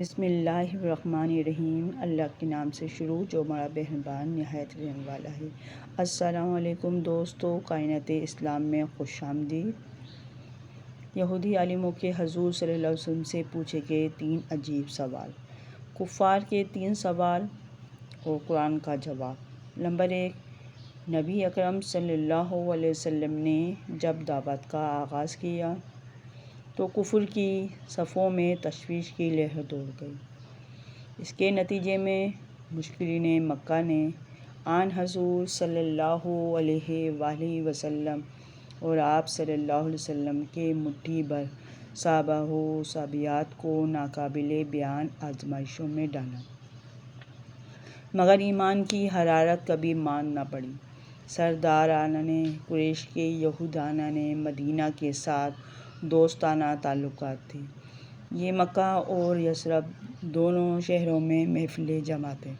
بسم اللہ الرحمن الرحیم۔ اللہ کے نام سے شروع جو بڑا مہربان نہایت رحم والا ہے۔ السلام علیکم دوستو، کائنات اسلام میں خوش آمدید۔ یہودی عالموں کے حضور صلی اللہ علیہ وسلم سے پوچھے گئے 3 عجیب سوال، کفار کے 3 سوال اور قرآن کا جواب۔ نمبر 1، نبی اکرم صلی اللہ علیہ وسلم نے جب دعوت کا آغاز کیا تو کفر کی صفوں میں تشویش کی لہر دوڑ گئی۔ اس کے نتیجے میں مشرکین مکہ نے آن حضور صلی اللہ علیہ وآلہ وسلم اور آپ صلی اللہ علیہ وسلم کے مٹھی بھر صحابہ و صحابیات کو ناقابل بیان آزمائشوں میں ڈالا، مگر ایمان کی حرارت کبھی ماند نہ پڑی۔ سرداران قریش کے یہودیان مدینہ کے ساتھ دوستانہ تعلقات تھے۔ یہ مکہ اور یثرب دونوں شہروں میں محفلیں جماتے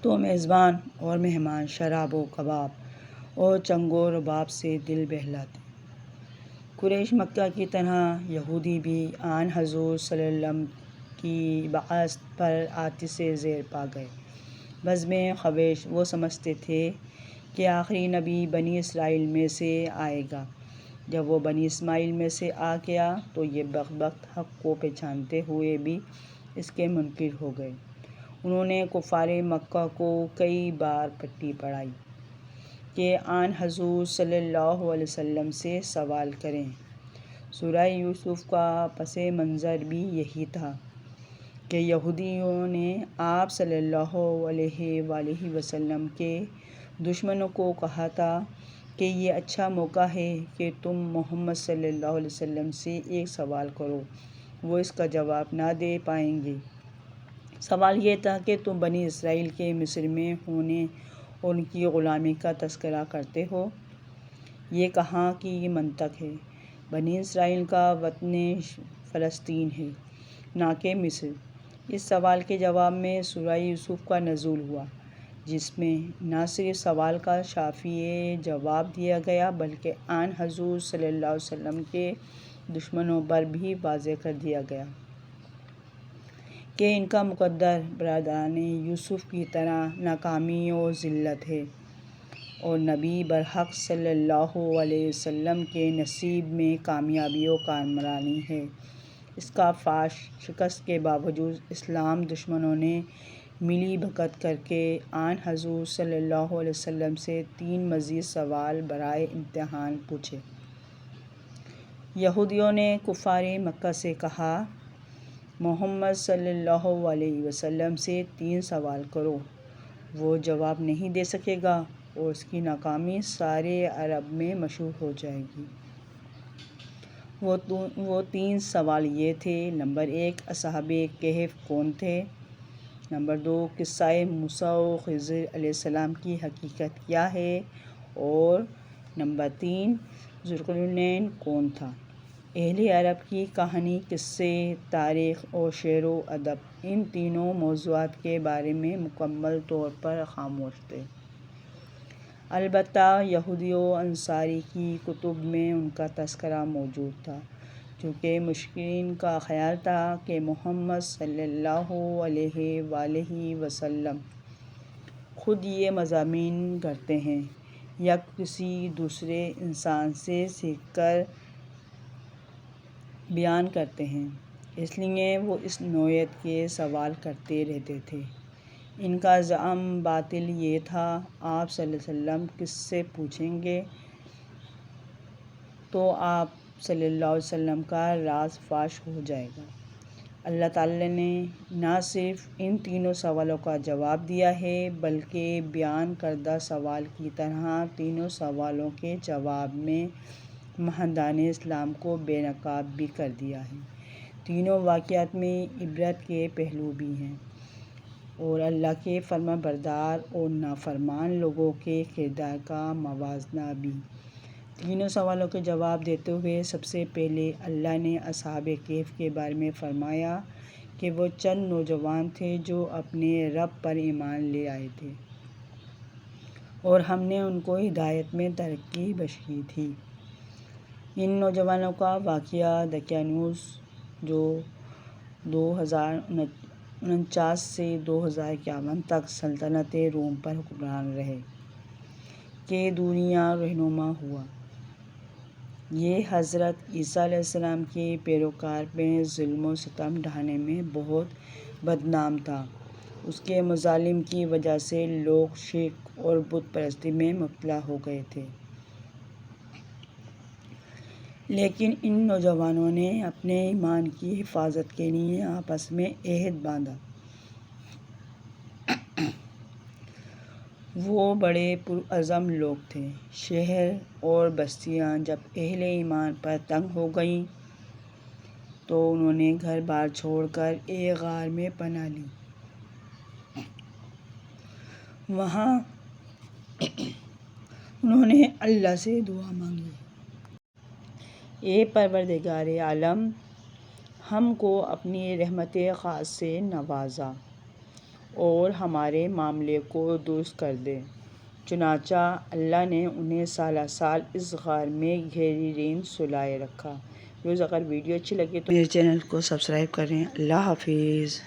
تو میزبان اور مہمان شراب و کباب اور چنگ و رباب سے دل بہلاتے۔ قریش مکہ کی طرح یہودی بھی آن حضور صلی اللہ علیہ وسلم کی بعثت پر آتش زیر پا گئے۔ بزم خویش وہ سمجھتے تھے کہ آخری نبی بنی اسرائیل میں سے آئے گا۔ جب وہ بنی اسماعیل میں سے آ گیا تو یہ بدبخت حق کو پہچانتے ہوئے بھی اس کے منکر ہو گئے۔ انہوں نے کفار مکہ کو کئی بار پٹی پڑھائی کہ آن حضور صلی اللہ علیہ وسلم سے سوال کریں۔ سورہ یوسف کا پس منظر بھی یہی تھا کہ یہودیوں نے آپ صلی اللہ علیہ وآلہ وسلم کے دشمنوں کو کہا تھا کہ یہ اچھا موقع ہے کہ تم محمد صلی اللہ علیہ وسلم سے ایک سوال کرو، وہ اس کا جواب نہ دے پائیں گے۔ سوال یہ تھا کہ تم بنی اسرائیل کے مصر میں ہونے اور ان کی غلامی کا تذکرہ کرتے ہو، یہ کہاں کی منطق ہے؟ بنی اسرائیل کا وطن فلسطین ہے، نہ کہ مصر۔ اس سوال کے جواب میں سورہ یوسف کا نزول ہوا، جس میں نہ صرف سوال کا شافی جواب دیا گیا بلکہ آن حضور صلی اللہ علیہ وسلم کے دشمنوں پر بھی واضح کر دیا گیا کہ ان کا مقدر برادران یوسف کی طرح ناکامی و ذلت ہے، اور نبی برحق صلی اللہ علیہ وسلم کے نصیب میں کامیابی و کامرانی ہے۔ اس کا فاش شکست کے باوجود اسلام دشمنوں نے ملی بھگت کر کے آن حضور صلی اللہ علیہ وسلم سے 3 مزید سوال برائے امتحان پوچھے۔ یہودیوں نے کفار مکہ سے کہا، محمد صلی اللہ علیہ وسلم سے 3 سوال کرو، وہ جواب نہیں دے سکے گا اور اس کی ناکامی سارے عرب میں مشہور ہو جائے گی۔ وہ 3 سوال یہ تھے: نمبر 1، اصحاب کہف کون تھے؟ نمبر 2، قصہ موسیٰ و خضر علیہ السلام کی حقیقت کیا ہے؟ اور نمبر 3، ذوالقرنین کون تھا؟ اہل عرب کی کہانی، قصے، تاریخ اور شعر و ادب ان تینوں موضوعات کے بارے میں مکمل طور پر خاموش تھے۔ البتہ یہودی و انصاری کی کتب میں ان کا تذکرہ موجود تھا، چونکہ مشرکین کا خیال تھا کہ محمد صلی اللہ علیہ وآلہ وسلم خود یہ مضامین گھڑتے ہیں یا کسی دوسرے انسان سے سیکھ کر بیان کرتے ہیں، اس لیے وہ اس نوعیت کے سوال کرتے رہتے تھے۔ ان کا زعم باطل یہ تھا، آپ صلی اللہ علیہ وسلم کس سے پوچھیں گے تو آپ صلی اللہ علیہ وسلم کا راز فاش ہو جائے گا۔ اللہ تعالیٰ نے نہ صرف ان تینوں سوالوں کا جواب دیا ہے بلکہ بیان کردہ سوال کی طرح تینوں سوالوں کے جواب میں مہدان اسلام کو بے نقاب بھی کر دیا ہے۔ تینوں واقعات میں عبرت کے پہلو بھی ہیں اور اللہ کے فرمانبردار اور نافرمان لوگوں کے کردار کا موازنہ بھی۔ تینوں سوالوں کے جواب دیتے ہوئے سب سے پہلے اللہ نے اصحاب کہف کے بارے میں فرمایا کہ وہ چند نوجوان تھے جو اپنے رب پر ایمان لے آئے تھے اور ہم نے ان کو ہدایت میں ترقی بخشی تھی۔ ان نوجوانوں کا واقعہ دقیانوس جو 2049 سے 2051 تک سلطنت روم پر حکمران رہے کہ دنیا رہنما ہوا۔ یہ حضرت عیسیٰ علیہ السلام کے پیروکار پہ ظلم و ستم ڈھانے میں بہت بدنام تھا۔ اس کے مظالم کی وجہ سے لوگ شرک اور بت پرستی میں مبتلا ہو گئے تھے، لیکن ان نوجوانوں نے اپنے ایمان کی حفاظت کے لیے آپس میں عہد باندھا۔ وہ بڑے پرعزم لوگ تھے۔ شہر اور بستیاں جب اہل ایمان پر تنگ ہو گئیں تو انہوں نے گھر بار چھوڑ کر ایک غار میں پناہ لی۔ وہاں انہوں نے اللہ سے دعا مانگی، اے پروردگار عالم، ہم کو اپنی رحمت خاص سے نوازا اور ہمارے معاملے کو درست کر دے۔ چنانچہ اللہ نے انہیں سالہ سال اس غار میں گہری نیند سلائے رکھا۔ اگر ویڈیو اچھی لگے تو میرے چینل کو سبسکرائب کریں۔ اللہ حافظ۔